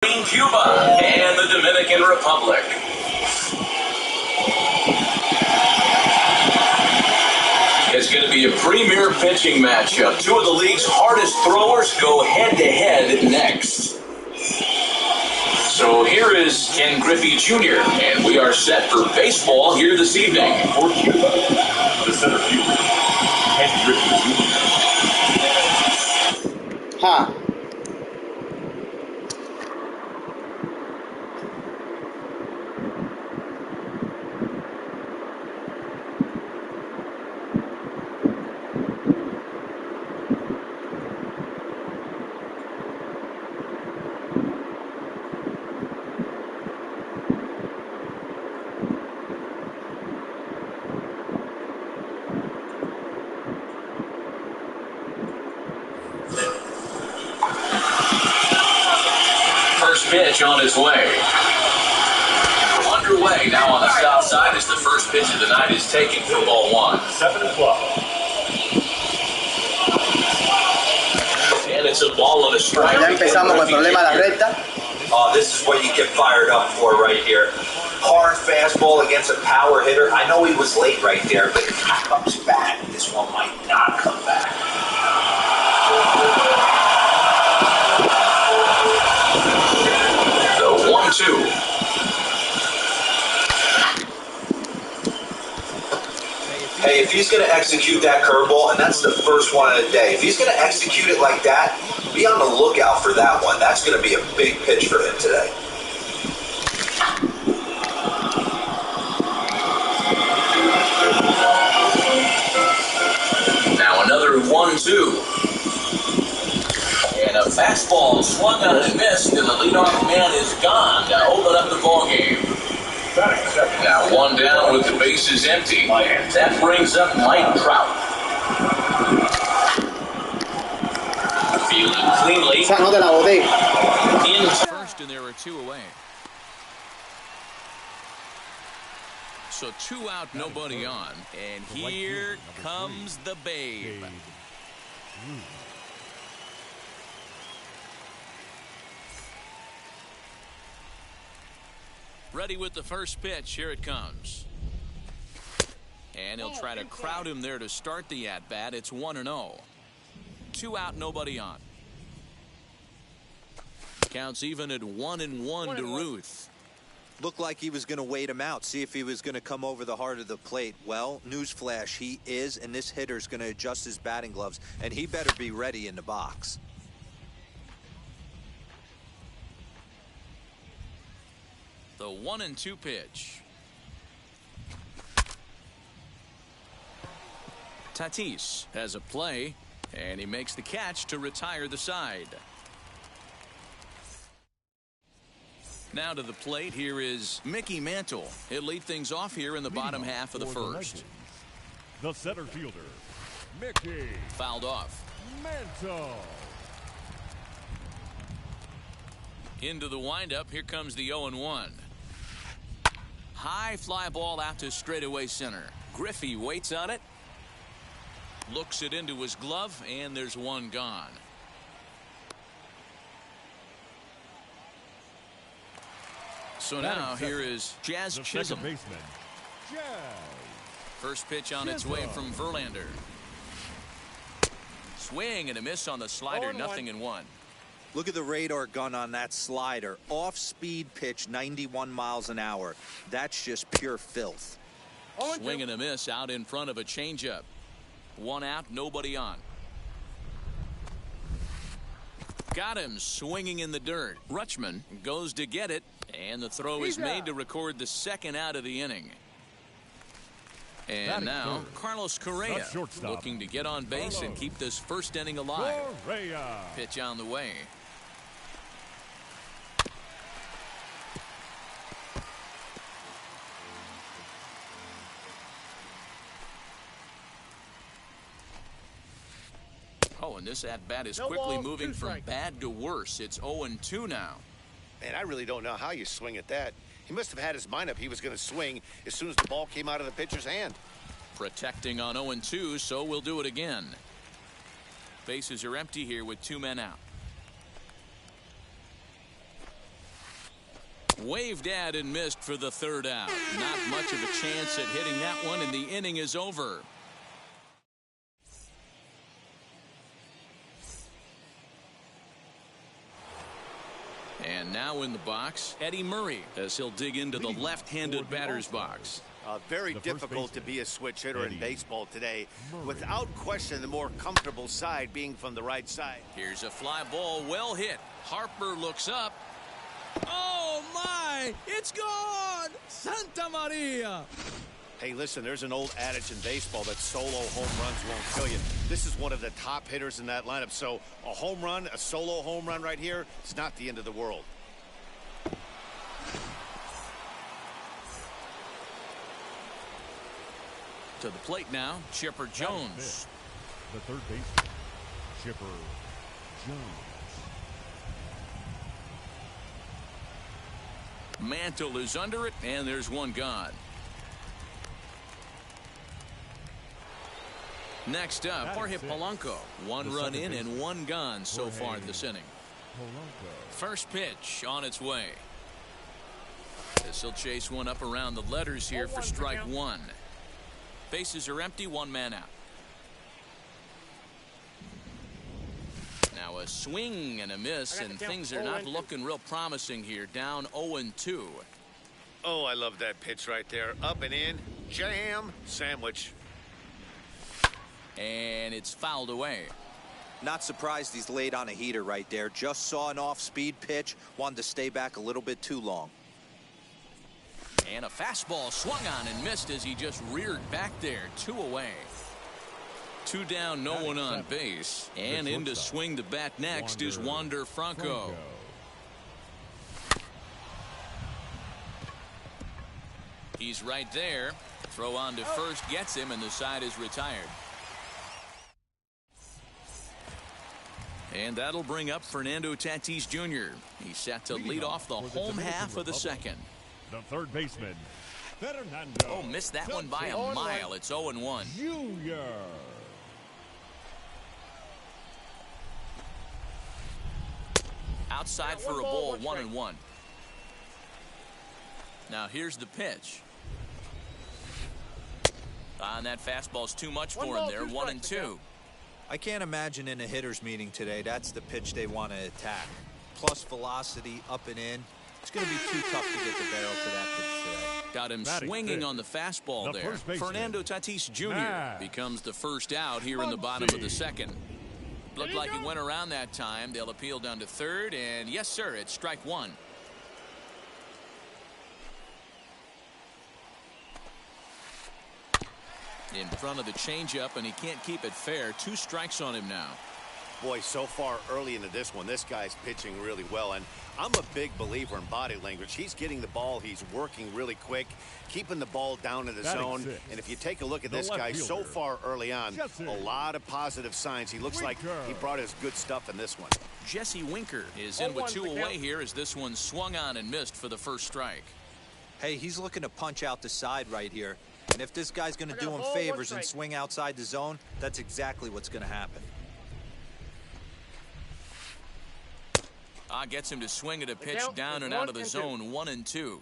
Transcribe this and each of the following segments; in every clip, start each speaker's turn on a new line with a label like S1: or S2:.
S1: Cuba and the Dominican Republic. It's going to be a premier pitching matchup. Two of the league's hardest throwers go head-to-head next. So here is Ken Griffey Jr., and we are set for baseball here this evening.
S2: For Cuba, the center fielder, Ken Griffey Jr.
S3: Ha.
S1: Pitch on its way. Underway now on the south side as the first pitch of the night is taken for ball one.
S2: 7 o'clock.
S1: And it's a ball and a strike.
S3: Ya empezamos con el problema de la recta.
S4: Oh, this is what you get fired up for right here. Hard fastball against a power hitter. I know he was late right there, but if he comes back, this one might not come back.
S1: The 1-2.
S4: Hey, if he's going to execute that curveball, and that's the first one of the day, if he's going to execute it like that, be on the lookout for that one. That's going to be a big pitch for him today.
S1: Now another 1-2. And a fastball swung on and missed, and the leadoff man is gone to open up the ballgame. Now one down with the bases empty. That brings up Mike Trout. Fielded cleanly.
S3: Esa no te la boté.
S1: In first, and there are two away. So 2 out, nobody on. And here comes the Babe. Ready with the first pitch. Here it comes. And he'll try to crowd him there to start the at-bat. It's 1-0. 2 out, nobody on. Counts even at 1-1 to Ruth.
S5: Looked like he was going to wait him out, see if he was going to come over the heart of the plate. Well, newsflash, he is, and this hitter's going to adjust his batting gloves, and he better be ready in the box.
S1: The 1-2 pitch. Tatis has a play, and he makes the catch to retire the side. Now to the plate, here is Mickey Mantle. He'll lead things off here in the bottom half of the first.
S2: The center fielder, Mickey.
S1: Fouled off.
S2: Mantle.
S1: Into the windup, here comes the 0-1. High fly ball out to straightaway center. Griffey waits on it. Looks it into his glove, and there's one gone. So now here is Jazz Chisholm.
S2: Baseman, Jazz.
S1: First pitch on its way from Verlander. Swing and a miss on the slider, 0-1.
S5: Look at the radar gun on that slider. Off-speed pitch, 91 miles an hour. That's just pure filth.
S1: Swing and a miss out in front of a changeup. 1 out, nobody on. Got him swinging in the dirt. Ruchman goes to get it, and the throw is made to record the second out of the inning. And now Carlos Correa looking to get on base and keep this first inning alive. Pitch on the way. Oh, and this at-bat is quickly moving from bad to worse. It's 0-2 now.
S6: Man, I really don't know how you swing at that. He must have had his mind up he was going to swing as soon as the ball came out of the pitcher's hand.
S1: Protecting on 0-2, so we'll do it again. Bases are empty here with 2 men out. Waved at and missed for the third out. Not much of a chance at hitting that one, and the inning is over. And now in the box, Eddie Murray, as he'll dig into the left-handed batter's box.
S6: Very difficult to be a switch hitter in baseball today. Without question, the more comfortable side being from the right side.
S1: Here's a fly ball, well hit. Harper looks up. Oh, my! It's gone! Santa Maria!
S6: Hey, listen, there's an old adage in baseball that solo home runs won't kill you. This is one of the top hitters in that lineup. So a home run, a solo home run right here, it's not the end of the world.
S1: To the plate now, Chipper Jones.
S7: The third baseman, Chipper Jones.
S1: Mantle is under it, and there's one gone. Next up, Jorge Polanco. One run in and one gone so far this inning. First pitch on its way. This will chase one up around the letters here for strike one. Bases are empty, one man out. Now a swing and a miss, and things are not looking real promising here. Down 0-2.
S6: Oh, I love that pitch right there. Up and in, jam, sandwich.
S1: And it's fouled away.
S5: Not surprised he's laid on a heater right there. Just saw an off-speed pitch. Wanted to stay back a little bit too long.
S1: And a fastball swung on and missed as he just reared back there. 2 away. 2 down, no one on base. And in to swing the bat next is Wander Franco. He's right there. Throw on to first gets him, and the side is retired. And that'll bring up Fernando Tatis Jr. He's set to lead off the home half of the second.
S7: The third baseman, Fernando.
S1: Oh, missed that one by a mile. It's 0-1.
S7: Jr.
S1: Outside for a ball, 1-1. Now here's the pitch. And that fastball's too much for him there. 1-2.
S5: I can't imagine in a hitter's meeting today that's the pitch they want to attack. Plus velocity, up and in. It's going to be too tough to get the barrel to that pitch today.
S1: Got him swinging on the fastball there. Fernando Tatis Jr. becomes the first out here in the bottom of the second. Looked like he went around that time. They'll appeal down to third, and yes, sir, it's strike one. In front of the changeup, and he can't keep it fair. 2 strikes on him now.
S6: Boy, so far early into this one, this guy's pitching really well, and I'm a big believer in body language. He's getting the ball, he's working really quick, keeping the ball down in the zone. And if you take a look at this guy so far early on, a lot of positive signs. He looks like he brought his good stuff in this one.
S1: Jesse Winker is in with 2 away here as this one swung on and missed for the first strike.
S5: Hey, he's looking to punch out the side right here. And if this guy's going to do him favors and swing outside the zone, that's exactly what's going to happen.
S1: Gets him to swing at a pitch down and out of the zone. 1-2.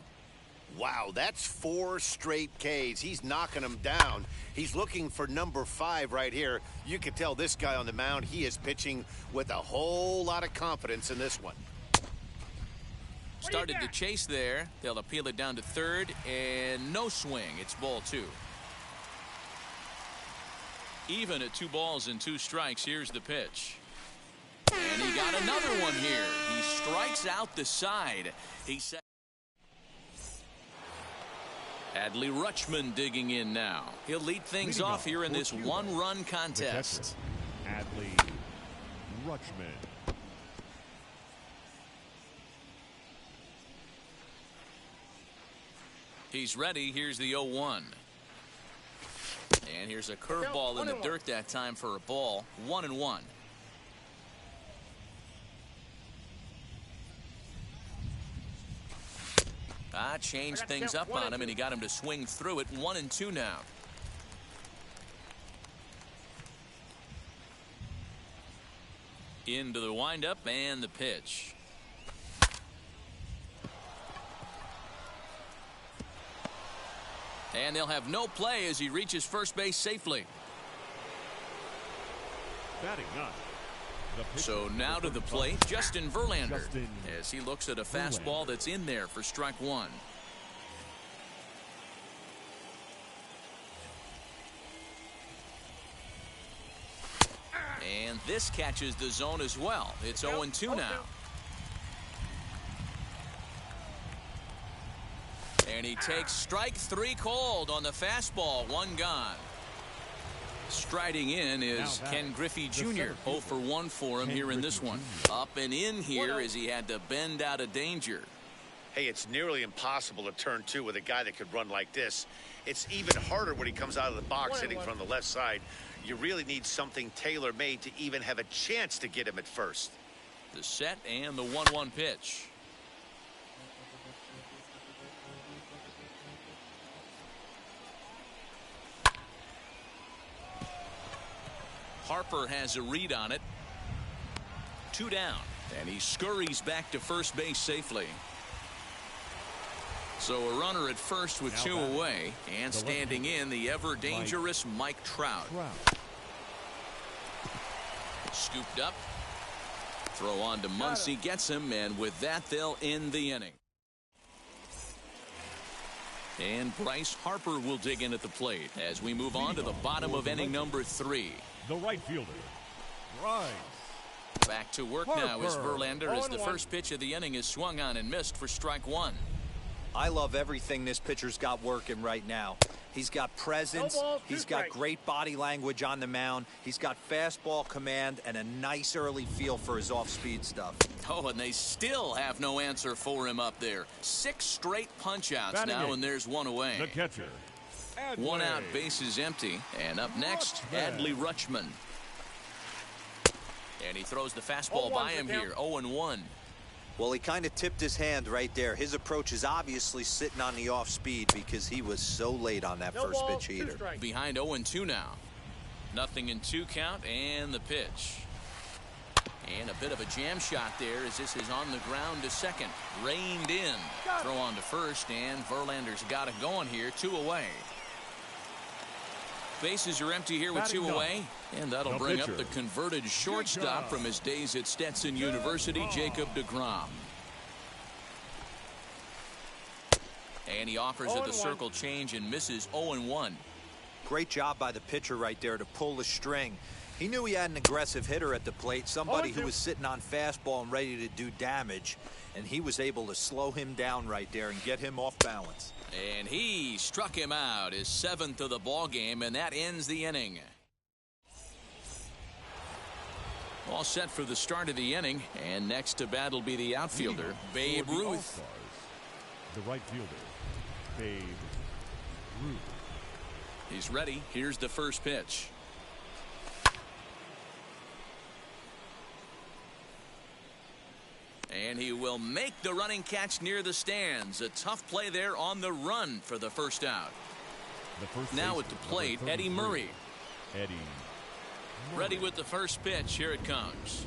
S6: Wow, that's 4 straight Ks. He's knocking them down. He's looking for number 5 right here. You can tell this guy on the mound, he is pitching with a whole lot of confidence in this one.
S1: Started to chase there. They'll appeal it down to third, and no swing. It's ball 2. Even at 2 balls and 2 strikes. Here's the pitch. And he got another one here. He strikes out the side. He said. Adley Ruchman digging in now. He'll lead things off here in this 1-run contest.
S7: Adley Ruchman.
S1: He's ready. Here's the 0-1. And here's a curveball in the dirt that time for a ball. 1-1. Changed things up on him, and he got him to swing through it. 1-2 now. Into the windup and the pitch. And they'll have no play as he reaches first base safely.
S7: Batting ninth.
S1: So now to the plate, Justin Verlander, as he looks at a fastball that's in there for strike one. And this catches the zone as well. It's 0-2 now. And he takes strike three cold on the fastball. One gone. Striding in is Ken Griffey Jr. 0 for 1 for him here in this one. Up and in here as he had to bend out of danger.
S6: Hey, it's nearly impossible to turn two with a guy that could run like this. It's even harder when he comes out of the box hitting from the left side. You really need something tailor-made to even have a chance to get him at first.
S1: The set and the 1-1 pitch. Harper has a read on it. 2 down, and he scurries back to first base safely. So a runner at first with 2 away, and standing in the ever dangerous Mike Trout. Scooped up. Throw on to Muncy, gets him, and with that they'll end the inning. And Bryce Harper will dig in at the plate as we move on to the bottom of inning number 3.
S7: The right fielder, Bryce.
S1: Back to work now is Verlander as the first pitch of the inning is swung on and missed for strike one.
S5: I love everything this pitcher's got working right now. He's got presence. He's got great body language on the mound. He's got fastball command and a nice early feel for his off-speed stuff.
S1: Oh, and they still have no answer for him up there. 6 straight punch-outs now, and there's 1 away.
S7: The catcher. Adley.
S1: 1 out, base is empty. And up next, Adley Ruchman. And he throws the fastball by him here, 0-1.
S5: Well, he kind of tipped his hand right there. His approach is obviously sitting on the off speed because he was so late on that first pitch heater.
S1: Behind 0-2 now. Nothing in 2 count, and the pitch. And a bit of a jam shot there as this is on the ground to second. Reined in. Throw on to first, and Verlander's got it going here, 2 away. Bases are empty here with 2 away, and that'll bring up the converted shortstop from his days at Stetson University, Jacob deGrom. And he offers it the circle change and misses 0-1.
S5: Great job by the pitcher right there to pull the string. He knew he had an aggressive hitter at the plate, somebody who was sitting on fastball and ready to do damage, and he was able to slow him down right there and get him off balance.
S1: And he struck him out, his 7th of the ball game, and that ends the inning. All set for the start of the inning, and next to bat will be the outfielder, Babe Ruth.
S7: The right fielder, Babe Ruth.
S1: He's ready. Here's the first pitch. And he will make the running catch near the stands. A tough play there on the run for the first out. Now at the plate, Eddie Murray.
S7: Eddie Murray.
S1: Ready with the first pitch. Here it comes.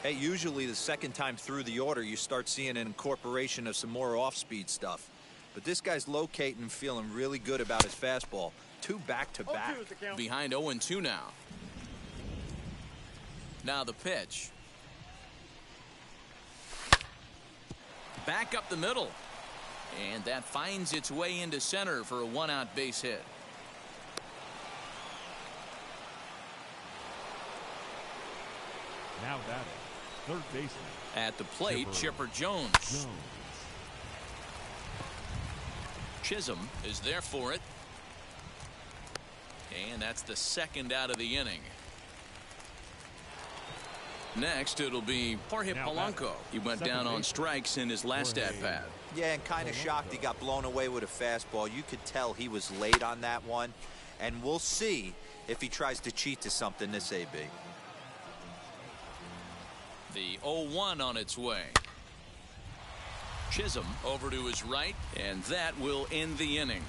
S5: Hey, usually the second time through the order you start seeing an incorporation of some more off-speed stuff. But this guy's locating and feeling really good about his fastball. 2 back-to-back.
S1: Behind 0-2 now. Now the pitch. Back up the middle. And that finds its way into center for a 1-out base hit.
S7: Now batting, third baseman.
S1: At the plate, Chipper Jones. Chisholm is there for it. And that's the 2nd out of the inning. Next, it'll be Jorge Polanco. He went down on strikes in his last at-bat.
S5: Yeah, and kind of shocked he got blown away with a fastball. You could tell he was late on that one. And we'll see if he tries to cheat to something this AB.
S1: The 0-1 on its way. Chisholm over to his right, and that will end the inning.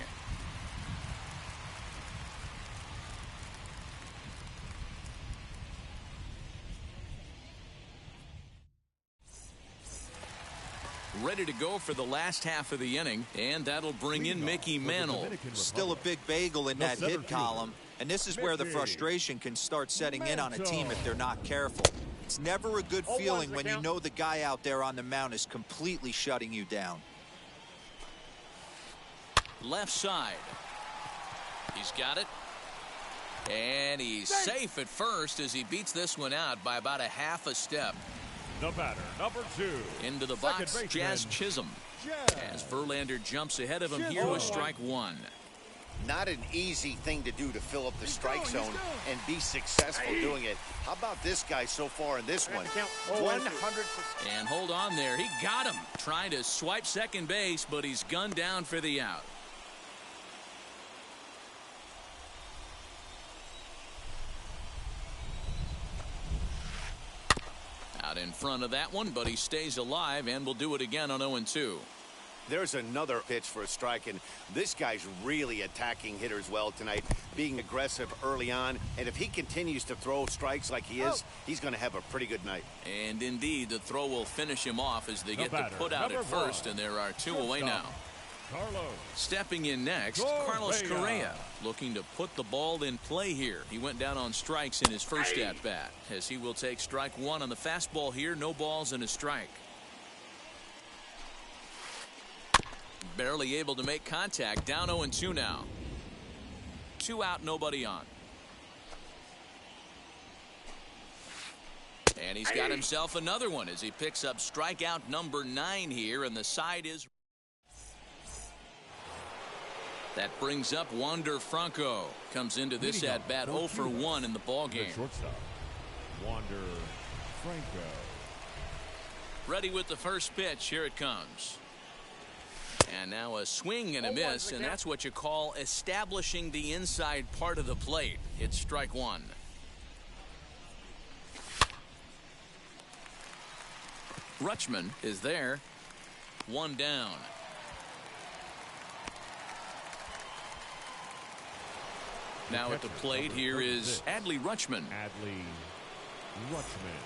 S1: ready to go for the last half of the inning, and that'll bring in Mickey Mantle.
S5: Still a big bagel in that hit column, and this is where the frustration can start setting in on a team if they're not careful. It's never a good feeling when you know the guy out there on the mound is completely shutting you down.
S1: Left side. He's got it. And he's safe at first as he beats this one out by about a half a step.
S7: The batter, number 2.
S1: Into the box, Jazz Chisholm. As Verlander jumps ahead of him here with strike 1.
S6: Not an easy thing to do to fill up the strike zone and be successful doing it. How about this guy so far in this one? 100%.
S1: And hold on there. He got him. Trying to swipe second base, but he's gunned down for the out. Out in front of that one, but he stays alive and will do it again on 0-2.
S6: There's another pitch for a strike, and this guy's really attacking hitters well tonight, being aggressive early on. And if he continues to throw strikes like he is, he's going to have a pretty good night.
S1: And indeed, the throw will finish him off as they get the put out at first, and there are 2 away now.
S7: Carlos.
S1: Stepping in next, Carlos Correa, looking to put the ball in play here. He went down on strikes in his first at-bat, as he will take strike 1 on the fastball here. No balls and a strike. Barely able to make contact. Down 0-2 now. 2 out, nobody on. And he's got himself another one as he picks up strikeout number 9 here, and the side is... That brings up Wander Franco. Comes into this at-bat 0 for 1 in the ballgame.
S7: Shortstop, Wander Franco.
S1: Ready with the first pitch. Here it comes. And now a swing and a miss, and that's what you call establishing the inside part of the plate. It's strike 1. Ruchman is there. 1 down. Now at the plate here is Adley Ruchman.
S7: Adley Ruchman.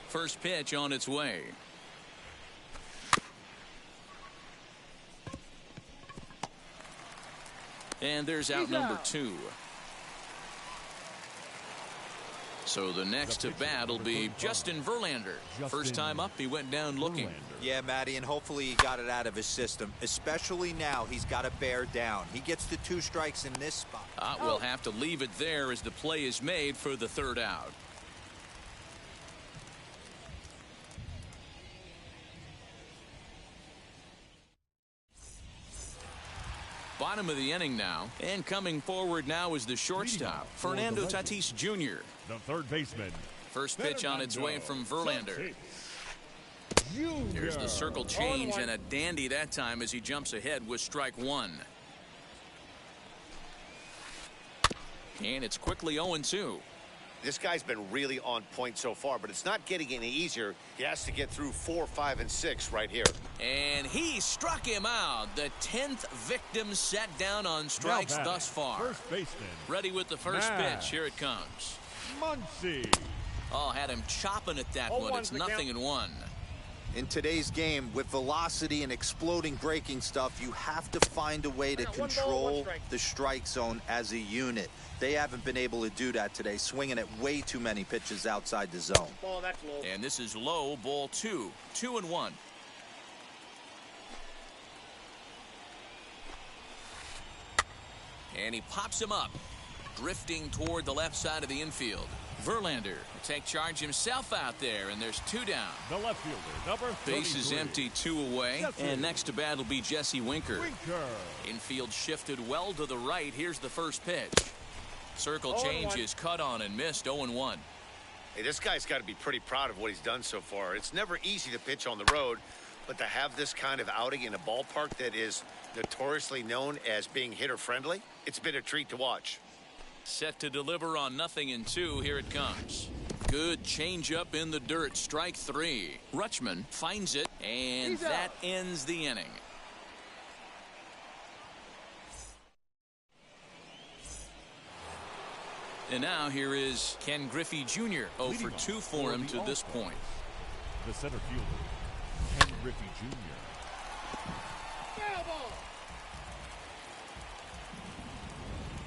S1: First pitch on its way. And there's out number 2. So the next to bat will be Justin Verlander. First time up, he went down looking.
S5: Yeah, Matty, and hopefully he got it out of his system. Especially now, he's got to bear down. He gets the 2 strikes in this spot.
S1: We'll have to leave it there as the play is made for the 3rd out. Bottom of the inning now, and coming forward now is the shortstop, Fernando Tatis Jr.
S7: The third baseman.
S1: First pitch on its way from Verlander. Here's the circle change, and a dandy that time as he jumps ahead with strike 1. And it's quickly 0-2.
S6: This guy's been really on point so far, but it's not getting any easier. He has to get through 4, 5, and 6 right here.
S1: And he struck him out. The 10th victim set down on strikes thus far.
S7: First baseman.
S1: Ready with the first pitch. Here it comes.
S7: Muncy.
S1: Oh, had him chopping at that one. It's 0-1.
S5: In today's game, with velocity and exploding breaking stuff, you have to find a way to control the strike zone as a unit. They haven't been able to do that today, swinging at way too many pitches outside the zone.
S8: That's low.
S1: And this is low, ball 2. 2-1. And he pops him up, drifting toward the left side of the infield. Verlander will take charge himself out there, and there's 2 down.
S7: The left fielder, number 33.
S1: Base is empty, 2 away. And next to bat will be Jesse Winker. Infield shifted well to the right. Here's the first pitch. Circle change is cut on and missed. 0-1.
S6: Hey, this guy's got to be pretty proud of what he's done so far. It's never easy to pitch on the road, but to have this kind of outing in a ballpark that is notoriously known as being hitter-friendly, it's been a treat to watch.
S1: Set to deliver on 0-2. Here it comes. Good changeup in the dirt. Strike 3. Ruchman finds it, and that ends the inning. And now here is Ken Griffey Jr. 0 for 2 for him to this point.
S7: The center fielder, Ken Griffey Jr.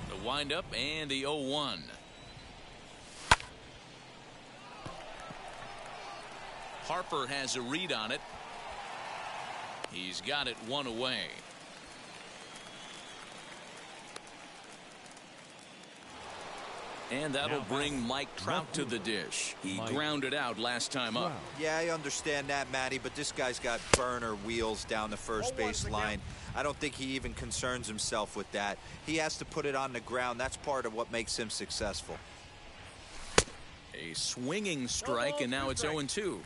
S1: The windup and the 0-1. Harper has a read on it. He's got it one away. And that'll bring Mike Trout to the dish. He grounded out last time up.
S5: Yeah, I understand that, Matty, but this guy's got burner wheels down the first base line. I don't think he even concerns himself with that. He has to put it on the ground. That's part of what makes him successful.
S1: A swinging strike, and now it's 0-2.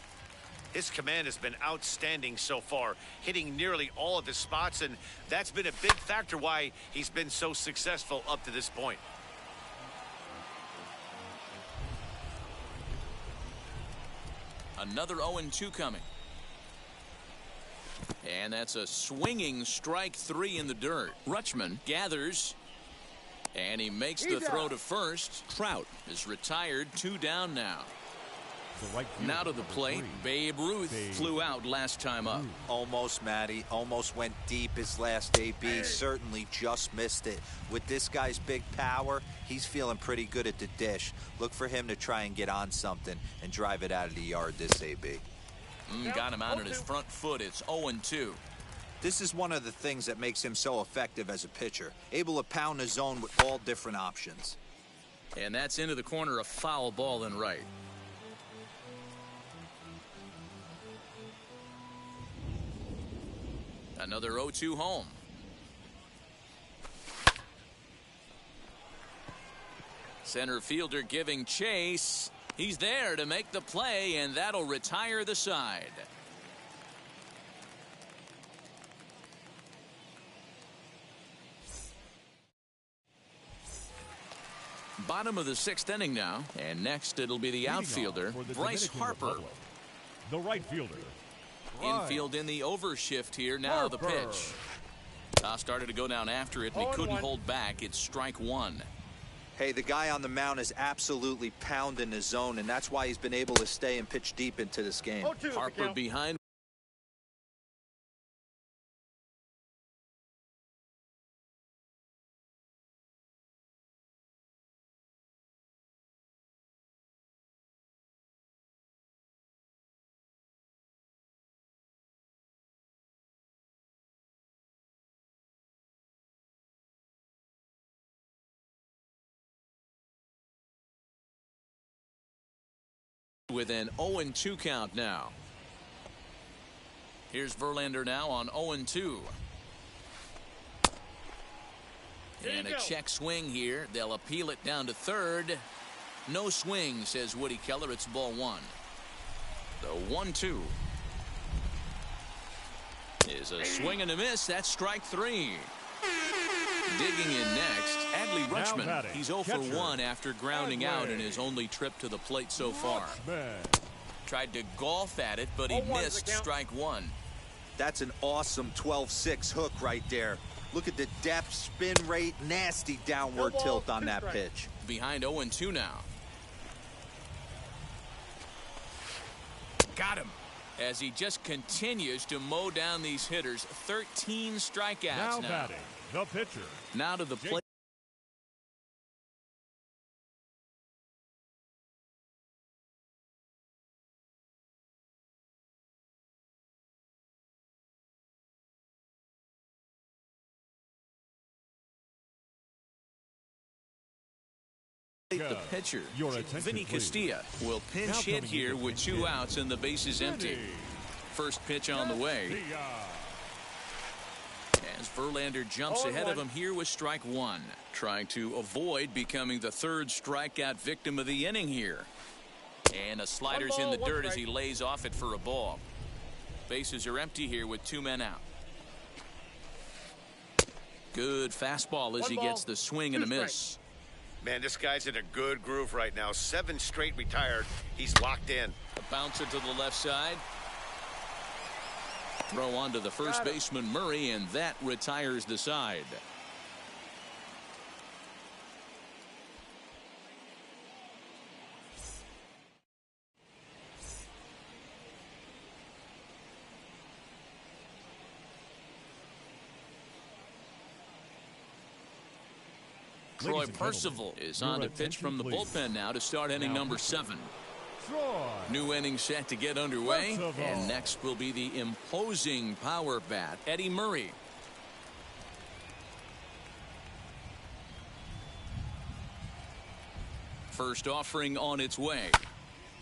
S6: His command has been outstanding so far, hitting nearly all of his spots, and that's been a big factor why he's been so successful up to this point.
S1: Another 0-2 coming. And that's a swinging strike 3 in the dirt. Ruchman gathers. And he makes the throw to first. Trout is retired, 2 down now. Now to the plate. Babe Ruth flew out last time up.
S5: Almost, Matty. Almost went deep his last AB. Certainly just missed it. With this guy's big power, he's feeling pretty good at the dish. Look for him to try and get on something and drive it out of the yard this AB.
S1: Got him out on his front foot. It's 0-2.
S5: This is one of the things that makes him so effective as a pitcher. Able to pound the zone with all different options.
S1: And that's into the corner, a foul ball and right. Another 0-2 home. Center fielder giving chase. He's there to make the play, and that'll retire the side. Bottom of the 6th inning now, and next it'll be the outfielder, Bryce Harper.
S7: The right fielder.
S1: Infield in the overshift here. Now the pitch. Started to go down after it, and he couldn't hold back. It's strike 1.
S5: Hey, the guy on the mound is absolutely pounding the zone, and that's why he's been able to stay and pitch deep into this game.
S1: Harper behind. With an 0-2 count now. Here's Verlander now on 0-2. And a check swing here. They'll appeal it down to third. No swing, says Woody Keller. It's ball 1. The 1-2 is a swing and a miss. That's strike 3. Digging in next, Adley Ruchman. He's 0 for 1 after grounding out in his only trip to the plate so far. Tried to golf at it, but he missed strike 1.
S5: That's an awesome 12-6 hook right there. Look at the depth, spin rate, nasty downward tilt on that pitch.
S1: Behind 0-2 now. Got him. As he just continues to mow down these hitters. 13 strikeouts now.
S7: Batting, the pitcher.
S1: Now to the plate. The pitcher, Vinny Castilla, will pinch hit here with 2 outs and the bases empty. First pitch on the way. As Verlander jumps ahead of him here with strike 1. Trying to avoid becoming the 3rd strikeout victim of the inning here. And a slider's in the dirt as he lays off it for a ball. Bases are empty here with 2 men out. Good fastball as he gets the swing and a miss.
S6: Man, this guy's in a good groove right now. 7 straight retired. He's locked in.
S1: A bouncer to the left side. Throw on to the first baseman Murray, and that retires the side. Troy Percival is on to pitch from the bullpen now to start inning number 7. New inning set to get underway, and next will be the imposing power bat, Eddie Murray. First offering on its way.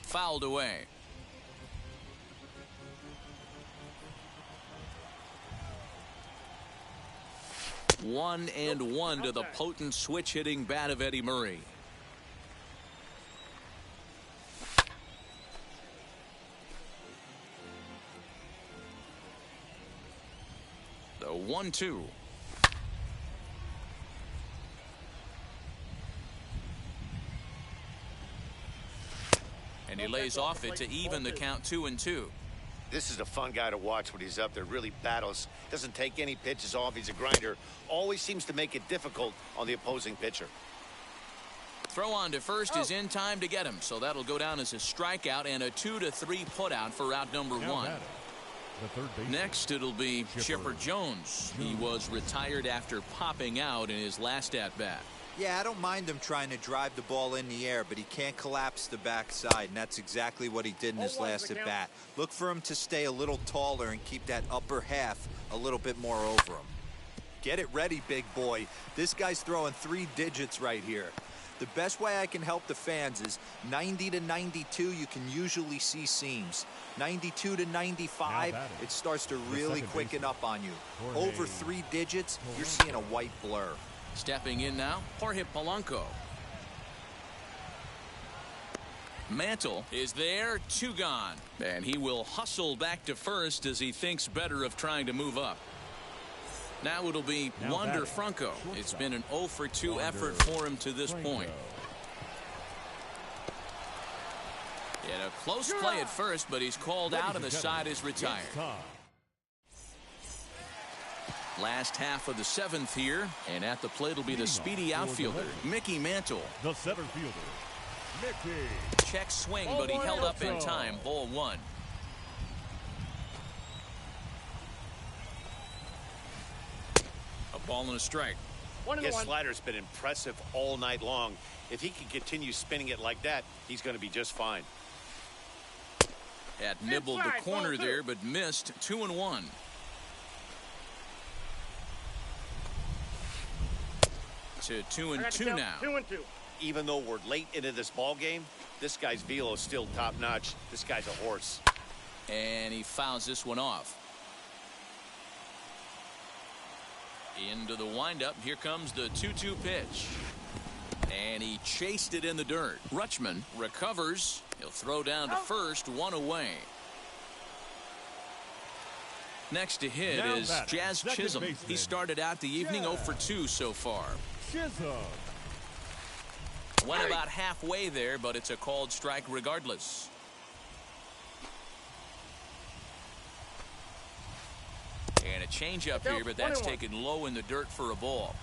S1: Fouled away. 1-1 to the potent switch hitting bat of Eddie Murray. The 1-2. And he lays off it to even the count 2-2.
S6: This is a fun guy to watch when he's up there. Really battles. Doesn't take any pitches off. He's a grinder. Always seems to make it difficult on the opposing pitcher.
S1: Throw on to first is in time to get him. So that'll go down as a strikeout and a 2-3 putout for out number 1. Next it'll be Chipper Jones. He was retired after popping out in his last at-bat.
S5: Yeah, I don't mind him trying to drive the ball in the air, but he can't collapse the backside, and that's exactly what he did in his last at-bat. Look for him to stay a little taller and keep that upper half a little bit more over him. Get it ready, big boy. This guy's throwing 3 digits right here. The best way I can help the fans is 90 to 92, you can usually see seams. 92 to 95, it starts to really quicken up on you. Over 3 digits, you're seeing a white blur.
S1: Stepping in now, Jorge Polanco. Mantle is there, 2 gone. And he will hustle back to first as he thinks better of trying to move up. Now it'll be Wander Franco. It's been an 0 for 2 effort for him to this point. In a close play at first, but he's called out and the side is retired. Last half of the 7th here, and at the plate will be the speedy outfielder, Mickey Mantle.
S7: The center fielder, Mickey.
S1: Check swing, but he held up in time. Ball 1. A ball and a strike.
S6: His slider's been impressive all night long. If he can continue spinning it like that, he's going to be just fine.
S1: Had nibbled the corner there, but missed. 2-1. To 2-2 now.
S8: 2-2.
S6: Even though we're late into this ball game, this guy's velo is still top notch. This guy's a horse.
S1: And he fouls this one off. Into the windup. Here comes the 2-2 pitch. And he chased it in the dirt. Ruchman recovers. He'll throw down to first. 1 away. Next to hit is Jazz Chisholm. He started out the evening 0 for 2 so far. Went about halfway there, but it's a called strike regardless. And a changeup here, but that's taken low in the dirt for a ball.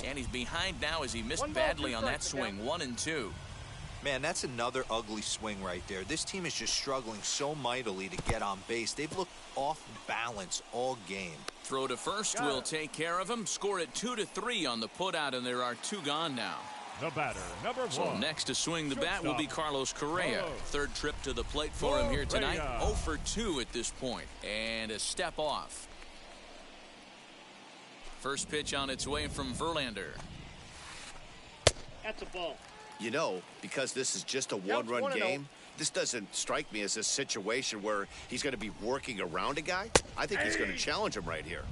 S1: And he's behind now as he missed badly on that swing. 1-2.
S5: Man, that's another ugly swing right there. This team is just struggling so mightily to get on base. They've looked off balance all game.
S1: Throw to first will take care of him. Score at 2-3 on the putout, and there are 2 gone now.
S7: The batter, number 1.
S1: So next to swing the bat will be Carlos Correa. Third trip to the plate for him here tonight. 0 for 2 at this point. And a step off. First pitch on its way from Verlander.
S8: That's a ball.
S6: You know, because this is just a one-run game, this doesn't strike me as a situation where he's going to be working around a guy. I think he's going to challenge him right here.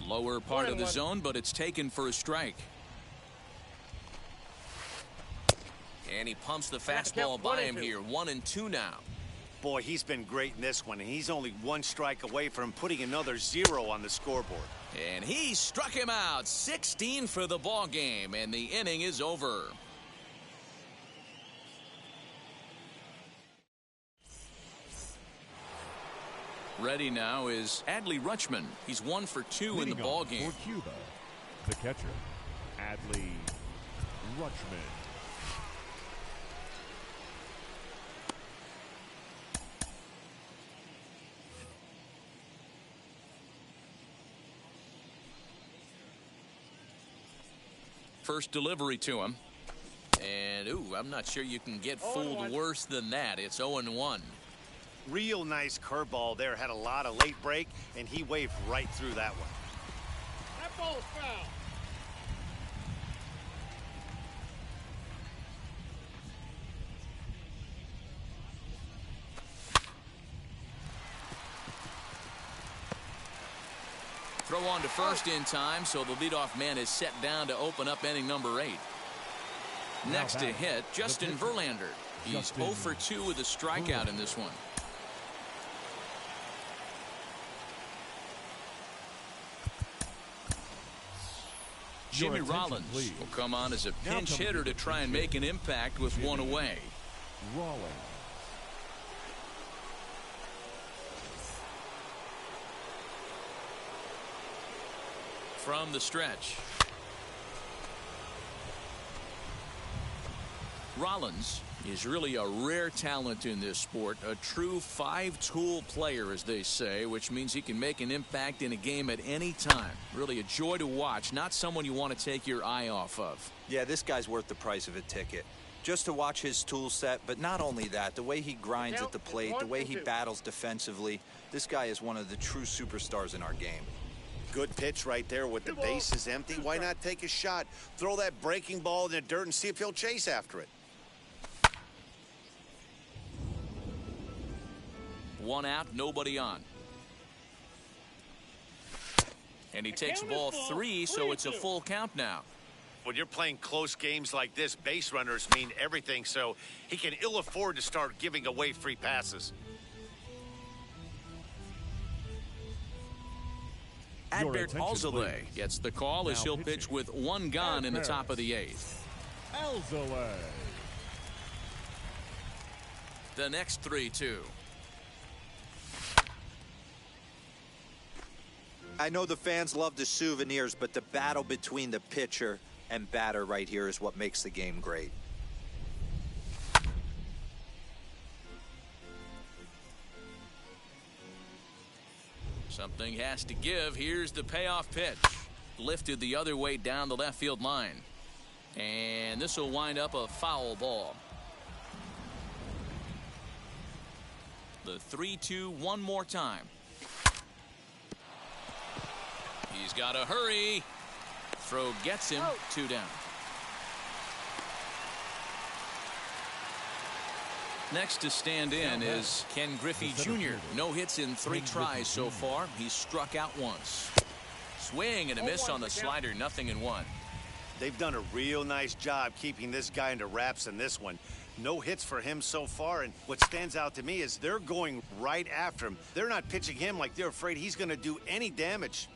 S1: Lower part of the zone, but it's taken for a strike. And he pumps the fastball by him here. 1-2 now.
S6: Boy, he's been great in this one, and he's only 1 strike away from putting another 0 on the scoreboard.
S1: And he struck him out. 16 for the ball game, and the inning is over. Ready now is Adley Ruchman. He's 1 for 2 in the ball game.
S7: For Cuba, the catcher, Adley Ruchman.
S1: first delivery to him. And, ooh, I'm not sure you can get fooled worse than that. It's 0-1.
S6: Real nice curveball there. Had a lot of late break, and he waved right through that one.
S7: That ball's foul.
S1: Throw on to first in time, so the leadoff man is set down to open up inning number 8. Next to hit, Justin Verlander. He's 0 for 2 with a strikeout in this one. Jimmy Rollins will come on as a pinch hitter to try and make an impact with one away.
S7: Rollins.
S1: From the stretch, Rollins is really a rare talent in this sport, a true 5-tool player, as they say, which means he can make an impact in a game at any time. Really a joy to watch, not someone you want to take your eye off of.
S5: Yeah, this guy's worth the price of a ticket. Just to watch his tool set, but not only that, the way he grinds at the plate, the way he battles defensively, this guy is one of the true superstars in our game.
S6: Good pitch right there with the bases empty. Why not take a shot? Throw that breaking ball in the dirt and see if he'll chase after it.
S1: One out, nobody on. And he takes ball 3, so it's a full count now.
S6: When you're playing close games like this, base runners mean everything, so he can ill afford to start giving away free passes.
S1: Adbert Alzolay gets the call as he'll pitch with 1 gone in the top of the 8th.
S7: Alzolay.
S1: The next 3-2.
S5: I know the fans love the souvenirs, but the battle between the pitcher and batter right here is what makes the game great.
S1: Something has to give. Here's the payoff pitch. Lifted the other way down the left field line. And this will wind up a foul ball. The 3-2 one more time. He's got to hurry. Throw gets him. 2 down. Next to stand in is Ken Griffey Jr. No hits in 3 tries so far. He's struck out once. Swing and a miss on the slider. 0-1.
S6: They've done a real nice job keeping this guy into wraps in this one. No hits for him so far, and what stands out to me is they're going right after him. They're not pitching him like they're afraid he's going to do any damage.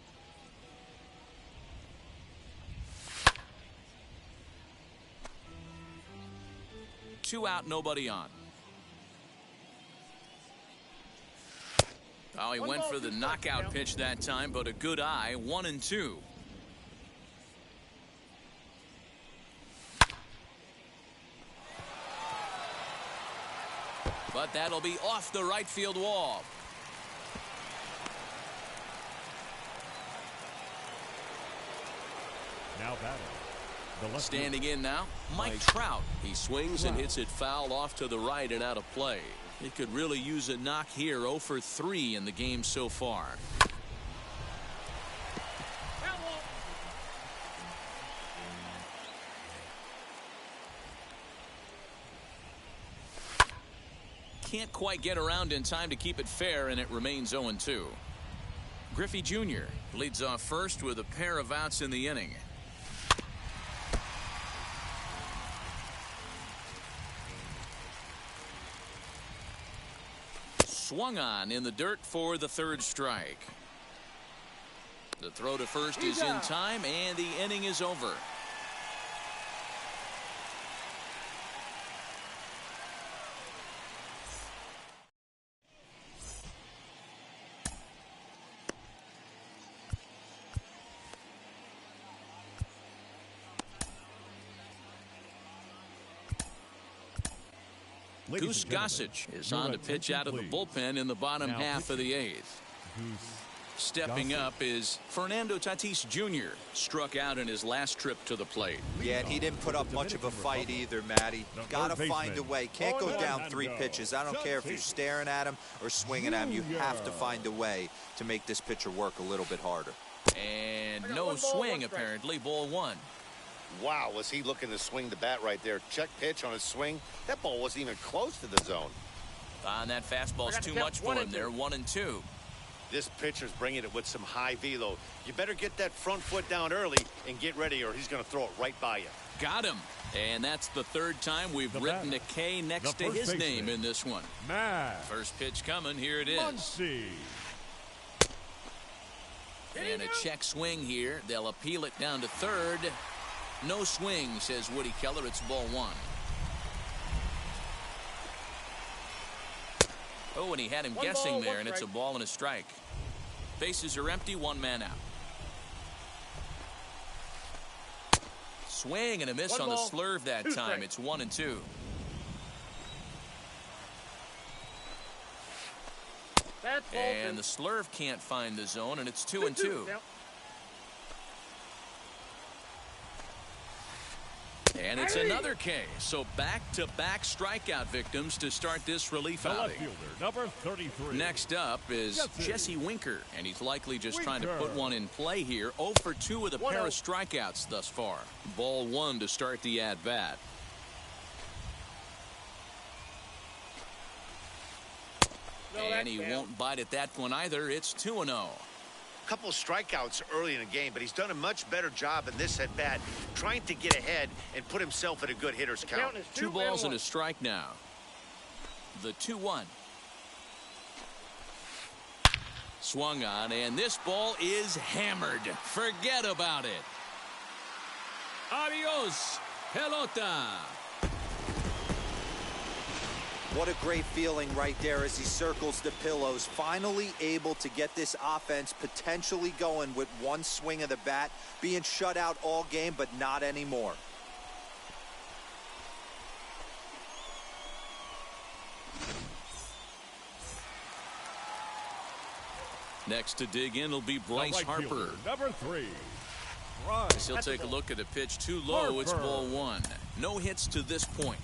S1: Two out, nobody on. Oh, he went for the knockout pitch that time, but a good eye. 1-2. But that'll be off the right field wall.
S7: Now batting.
S1: Standing in now, Mike Trout. He swings and hits it foul off to the right and out of play. He could really use a knock here. 0 for 3 in the game so far. Can't quite get around in time to keep it fair, and it remains 0-2. Griffey Jr. leads off first with a pair of outs in the inning. Swung on in the dirt for the 3rd strike. The throw to first is in time, and the inning is over. Goose Gossage is on to pitch out of the bullpen in the bottom half of the 8th.
S7: Goose
S1: Stepping up is Fernando Tatis Jr. Struck out in his last trip to the plate.
S5: Yeah, and he didn't put up much of a fight either, Matty. Gotta find a way. Can't go down 3 pitches. I don't care if you're staring at him or swinging at him. You have to find a way to make this pitcher work a little bit harder.
S1: And no swing, apparently. Ball 1.
S6: Wow, was he looking to swing the bat right there. Check pitch on his swing. That ball wasn't even close to the zone.
S1: And that fastball's too much for him there. 1-2.
S6: This pitcher's bringing it with some high velo. You better get that front foot down early and get ready, or he's going to throw it right by you.
S1: Got him. And that's the 3rd time we've written a K next to his name in this one. First pitch coming. Here it is. And a check swing here. They'll appeal it down to 3rd. No swing, says Woody Keller. It's ball 1. Oh, and he had him guessing there, and it's a ball and a strike. Bases are empty, 1 man out. Swing and a miss on the slurve that time. It's 1-2. And the slurve can't find the zone, and it's 2-2. And it's another K. So back-to-back strikeout victims to start this relief outing.
S7: Number 33.
S1: Next up is Jesse Winker, and he's likely just trying to put one in play here. 0 for 2 with a pair of strikeouts thus far. Ball 1 to start the at-bat. And he won't bite at that one either. It's 2-0.
S6: Couple of strikeouts early in the game, but he's done a much better job in this at bat, trying to get ahead and put himself at a good hitter's count.
S1: 2 balls and a strike now. The 2-1. Swung on, and this ball is hammered. Forget about it. Adios, pelota.
S5: What a great feeling right there as he circles the pillows. Finally able to get this offense potentially going with 1 swing of the bat. Being shut out all game, but not anymore.
S1: Next to dig in will be Bryce Harper.
S7: Number 3.
S1: He'll take a look at a pitch too low. It's ball 1. No hits to this point.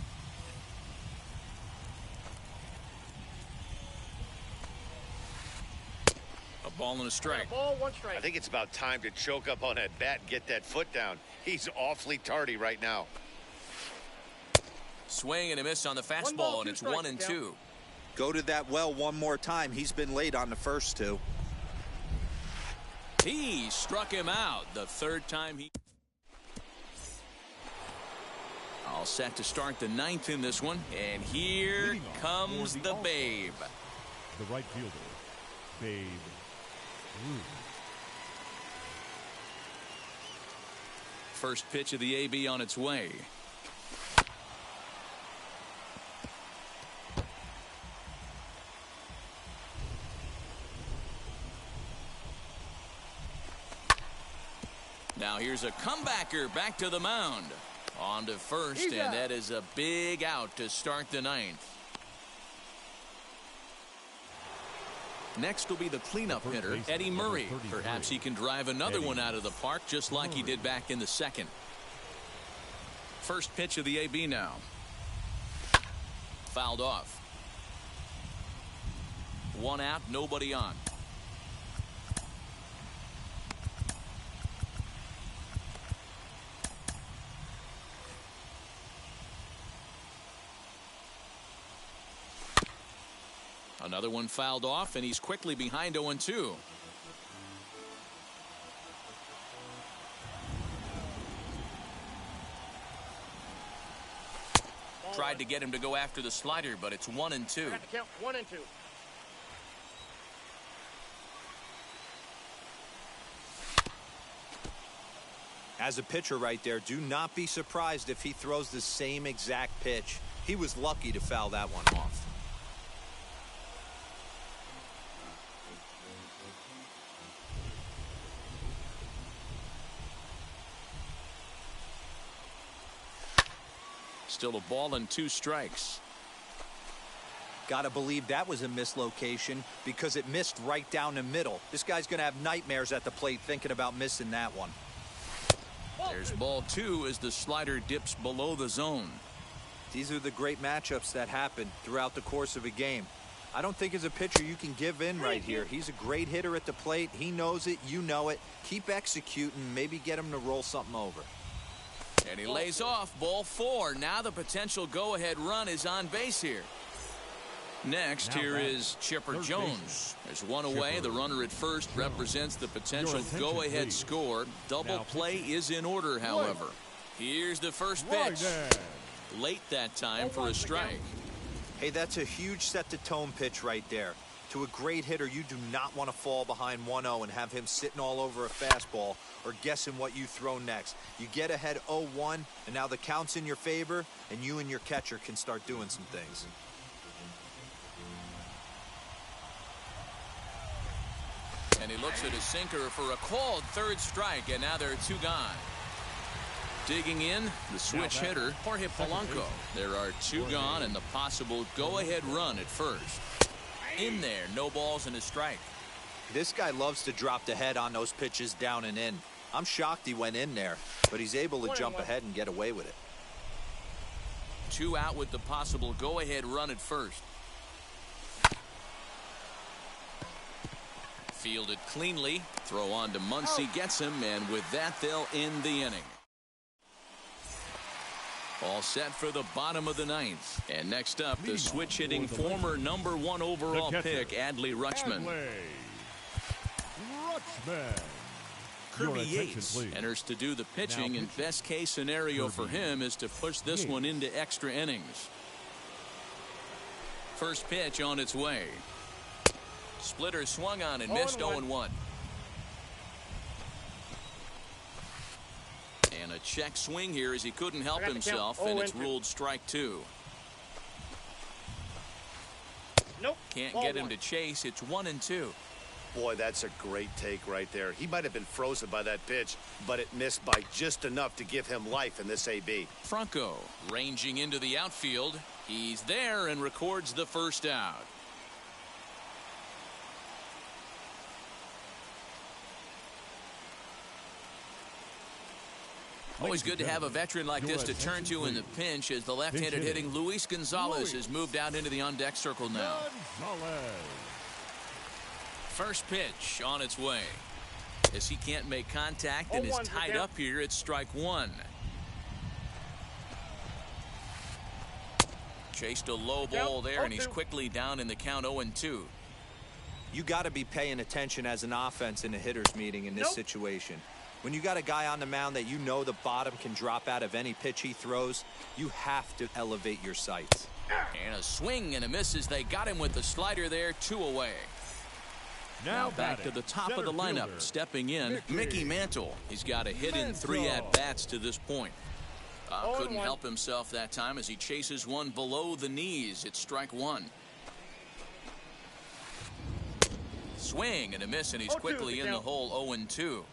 S1: Ball and a strike.
S8: Ball, 1 strike.
S6: I think it's about time to choke up on that bat and get that foot down. He's awfully tardy right now.
S1: Swing and a miss on the fastball, and it's 1-2.
S5: Go to that well one more time. He's been late on the first 2.
S1: He struck him out the 3rd time he. All set to start the 9th in this one, and here comes the Babe.
S7: The right fielder, Babe.
S1: First pitch of the AB on its way. Now here's a comebacker back to the mound. On to first, and that is a big out to start the 9th. Next will be the cleanup hitter, Eddie Murray. Perhaps he can drive another one out of the park just like he did back in the 2nd. First pitch of the AB now. Fouled off. 1 out, nobody on. Another one fouled off, and he's quickly behind 0-2. Tried to get him to go after the slider, but it's 1-2.
S8: Count 1-2.
S5: As a pitcher right there, do not be surprised if he throws the same exact pitch. He was lucky to foul that one off.
S1: Still a ball and 2 strikes.
S5: Gotta believe that was a mislocation because it missed right down the middle. This guy's gonna have nightmares at the plate thinking about missing that one.
S1: There's ball 2 as the slider dips below the zone.
S5: These are the great matchups that happen throughout the course of a game. I don't think as a pitcher you can give in right here. He's a great hitter at the plate. He knows it. You know it. Keep executing. Maybe get him to roll something over.
S1: And he lays off. Ball 4. Now the potential go-ahead run is on base here. Next, here is Chipper Jones. There's one away. The runner at first represents the potential go-ahead score. Double play is in order, however. Here's the first pitch. Late that time for a strike.
S5: Hey, that's a huge set-the-tone pitch right there. To a great hitter, you do not want to fall behind 1-0 and have him sitting all over a fastball or guessing what you throw next. You get ahead 0-1, and now the count's in your favor, and you and your catcher can start doing some things.
S1: And he looks at his sinker for a called third strike, and now there are 2 gone. Digging in, the switch hitter, Jorge Polanco. There are 2 gone and the possible go-ahead run at first. In there, no balls and a strike.
S5: This guy loves to drop the head on those pitches down and in. I'm shocked he went in there, but he's able to jump ahead and get away with it.
S1: 2 out with the possible go-ahead run at first. Fielded cleanly. Throw on to Muncy, gets him, and with that, they'll end the inning. All set for the bottom of the 9th. And next up, the switch-hitting former #1 overall pick, Adley Ruchman. Kirby Yates enters to do the pitching, and best-case scenario for him is to push this one into extra innings. First pitch on its way. Splitter swung on and missed 0-1. And a check swing here as he couldn't help himself, and it's ruled strike 2.
S8: Nope.
S1: Can't get him to chase. It's 1-2.
S6: Boy, that's a great take right there. He might have been frozen by that pitch, but it missed by just enough to give him life in this AB.
S1: Franco ranging into the outfield. He's there and records the first out. Always good to have a veteran like this to turn to in the pinch, as the left-handed hitting Luis Gonzalez has moved out into the on-deck circle now. First pitch on its way. As he can't make contact and is tied up here, it's strike 1. Chased a low ball there, and he's quickly down in the count 0-2.
S5: You got to be paying attention as an offense in a hitter's meeting in this situation. When you got a guy on the mound that you know the bottom can drop out of any pitch he throws, you have to elevate your sights.
S1: And a swing and a miss as they got him with the slider there, 2 away. Now back to the top of the lineup, stepping in, Mickey Mantle. He's got a hit in 3 at-bats to this point. Couldn't help himself that time as he chases one below the knees. It's strike 1. Swing and a miss, and he's quickly in the hole, 0-2.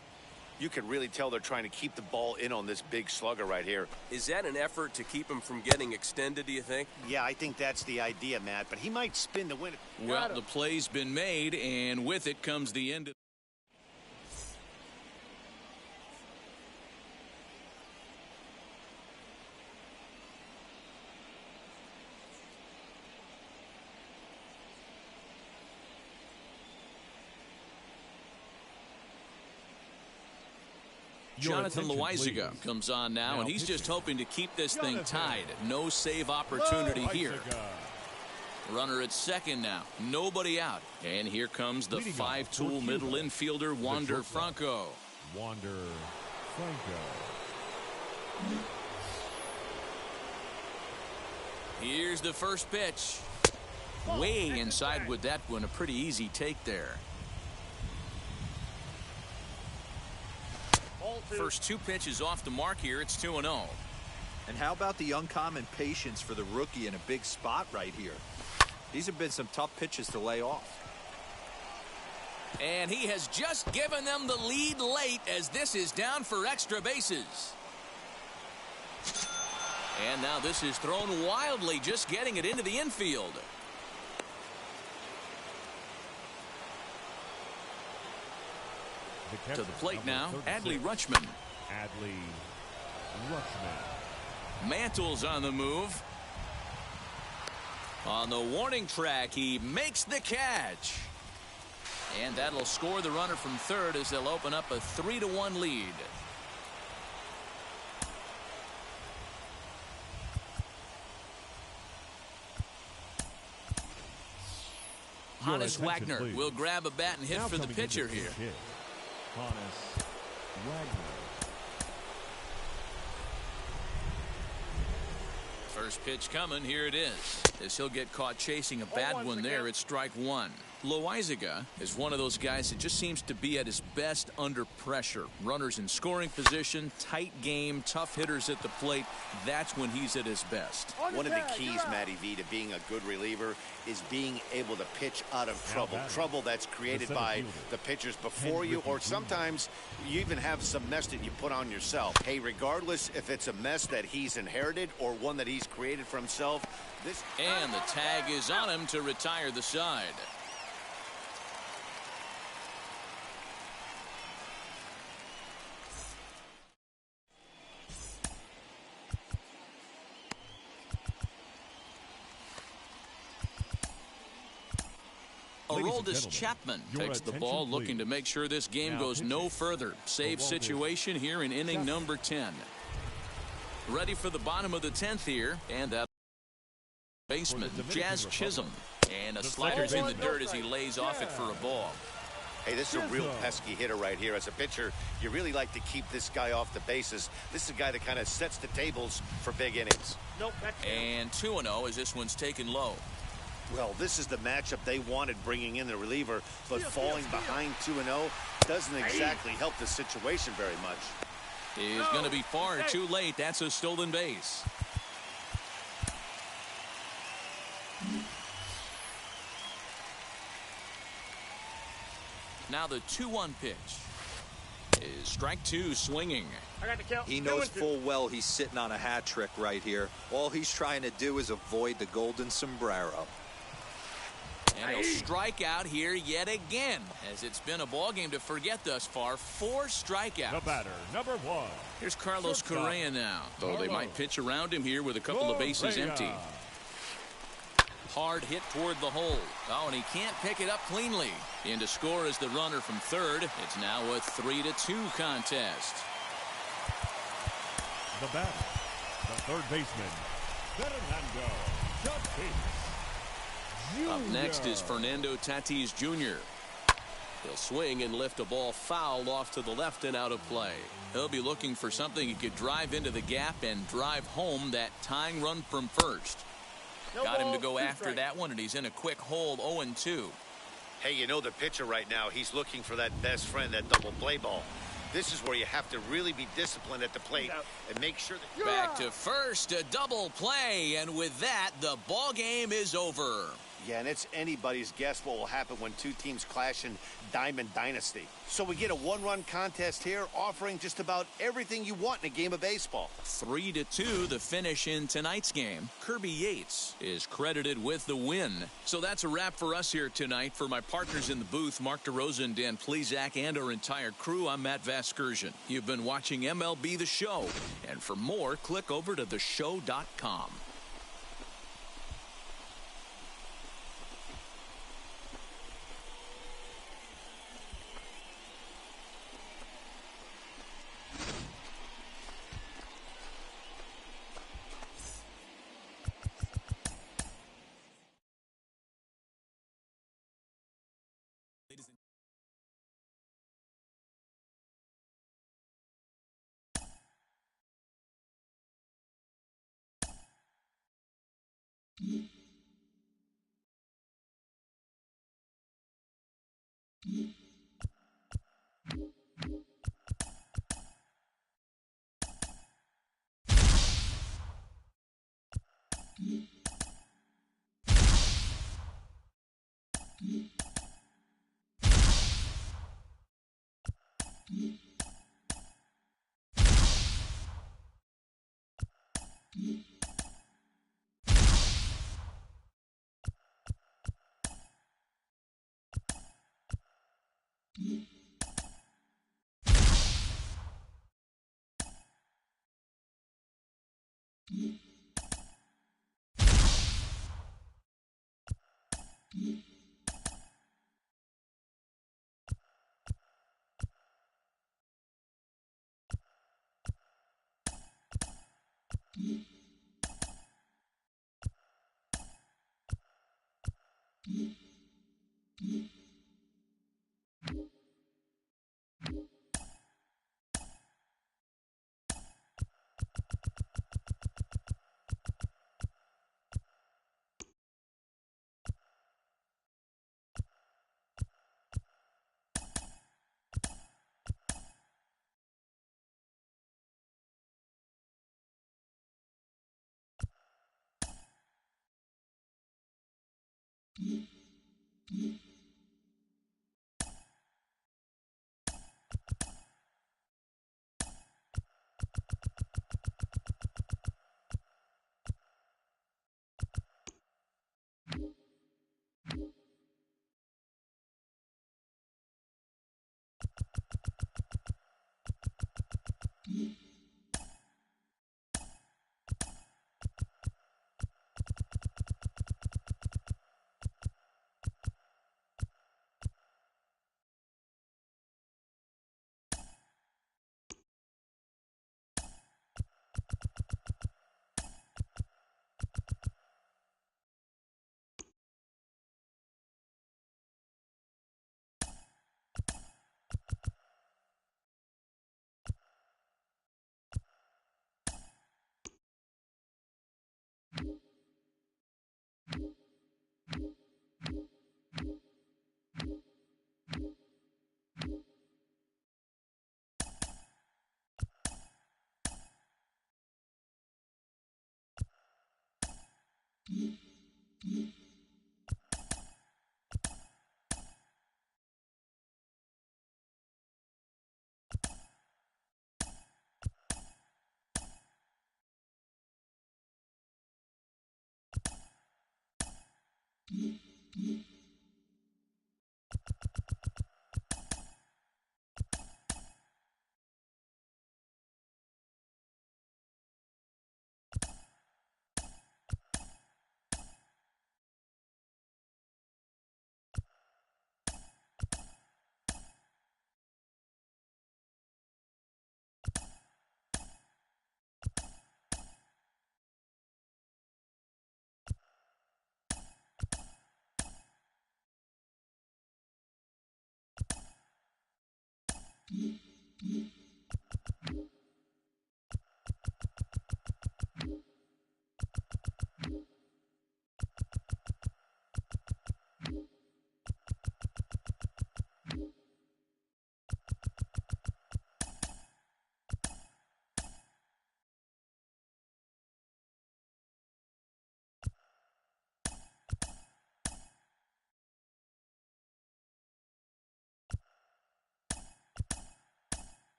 S6: You can really tell they're trying to keep the ball in on this big slugger right here.
S9: Is that an effort to keep him from getting extended, do you think?
S6: Yeah, I think that's the idea, Matt, but he might spin to win it.
S1: Well, the play's been made, and with it comes the end of Jonathan Loaizaga comes on now, and he's just hoping to keep this thing tied. No save opportunity here. Runner at second now. Nobody out. And here comes the 5-tool middle infielder, Wander Franco. Here's the first pitch. Way inside with that one. A pretty easy take there. First 2 pitches off the mark here. It's 2-0.
S5: And how about the uncommon patience for the rookie in a big spot right here? These have been some tough pitches to lay off.
S1: And he has just given them the lead late as this is down for extra bases. And now this is thrown wildly, just getting it into the infield. To the plate now, Adley Ruchman.
S7: Adley Ruchman.
S1: Mantle's on the move. On the warning track, he makes the catch. And that'll score the runner from third as they'll open up a 3-1 lead. Hannes Wagner will grab a bat and hit for the pitcher here.
S7: Hannes Wagner.
S1: First pitch coming. Here it is. As he'll get caught chasing a bad one there at strike one. Loizaga is one of those guys that just seems to be at his best under pressure. Runners in scoring position, tight game, tough hitters at the plate. That's when he's at his best.
S6: One of the keys, Matty V, to being a good reliever is being able to pitch out of trouble. Trouble that's created by the pitchers before you, or sometimes you even have some mess that you put on yourself. Hey, regardless if it's a mess that he's inherited or one that he's created for himself.
S1: And the tag is on him to retire the side. Aroldis Chapman takes the ball, looking to make sure this game goes no further. Save situation here in inning number 10. Ready for the bottom of the 10th here, and that baseman Jazz Chisholm, and a slider's in the dirt as he lays off it for a ball.
S6: Hey, this is a real pesky hitter right here. As a pitcher, you really like to keep this guy off the bases. This is a guy that kind of sets the tables for big innings.
S1: And 2-0 as this one's taken low.
S6: Well, this is the matchup they wanted bringing in the reliever, but falling behind 2-0 doesn't exactly help the situation very much.
S1: He's going to be far too late. That's a stolen base. Now the 2-1 pitch is strike two, swinging.
S5: He knows full well he's sitting on a hat trick right here. All he's trying to do is avoid the golden sombrero.
S1: And he'll strike out here yet again, as it's been a ball game to forget thus far. 4 strikeouts.
S7: The batter, number 1.
S1: Here's Carlos Correa now, though they might pitch around him here with a couple of bases empty. Hard hit toward the hole. Oh, and he can't pick it up cleanly. In to score is the runner from third. It's now a 3-2 contest.
S7: The batter, the third baseman, Fernando Tatis Jr.
S1: Up next is Fernando Tatis Jr. He'll swing and lift a ball foul off to the left and out of play. He'll be looking for something he could drive into the gap and drive home that tying run from first. Got him to go after that one, and he's in a quick hold, 0-2.
S6: Hey, you know the pitcher right now, he's looking for that best friend, that double play ball. This is where you have to really be disciplined at the plate and make sure that...
S1: Back to first, a double play, and with that, the ball game is over.
S6: Yeah, and it's anybody's guess what will happen when two teams clash in Diamond Dynasty. So we get a one-run contest here, offering just about everything you want in a game of baseball.
S1: 3-2, the finish in tonight's game. Kirby Yates is credited with the win. So that's a wrap for us here tonight. For my partners in the booth, Mark DeRosa and Dan Plesac, and our entire crew, I'm Matt Vasgersian. You've been watching MLB The Show. And for more, click over to theshow.com.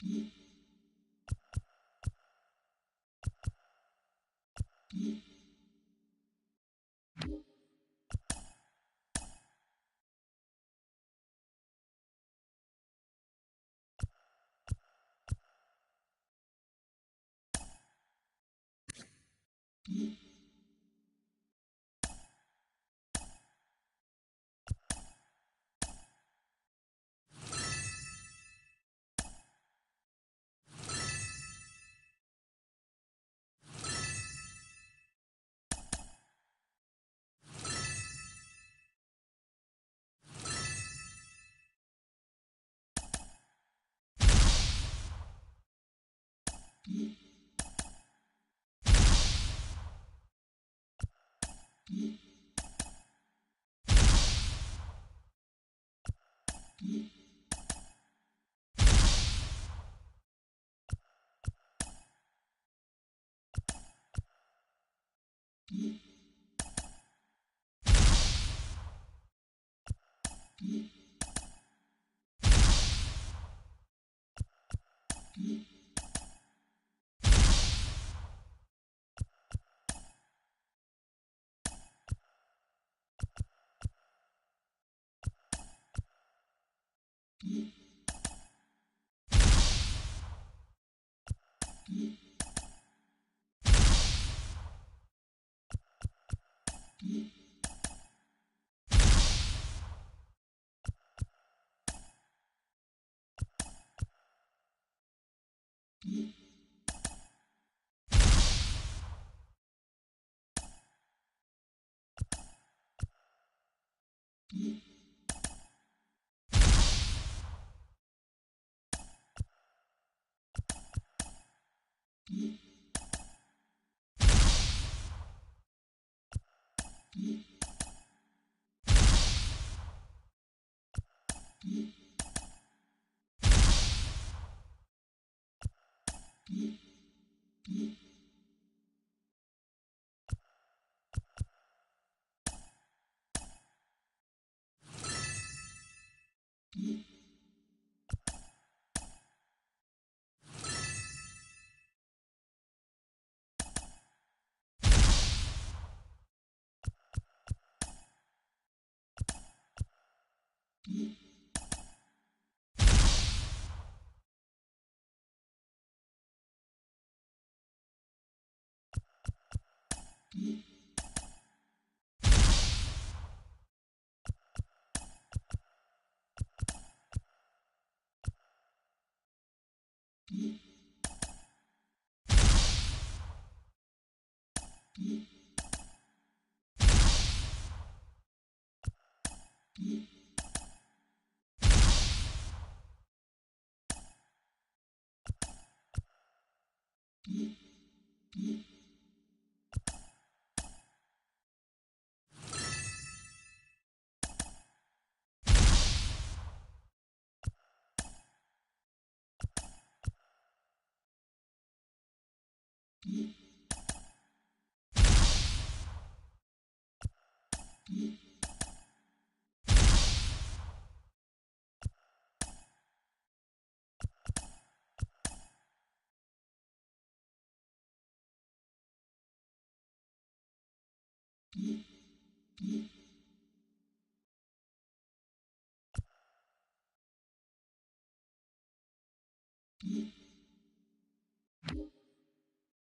S8: Mm-hmm.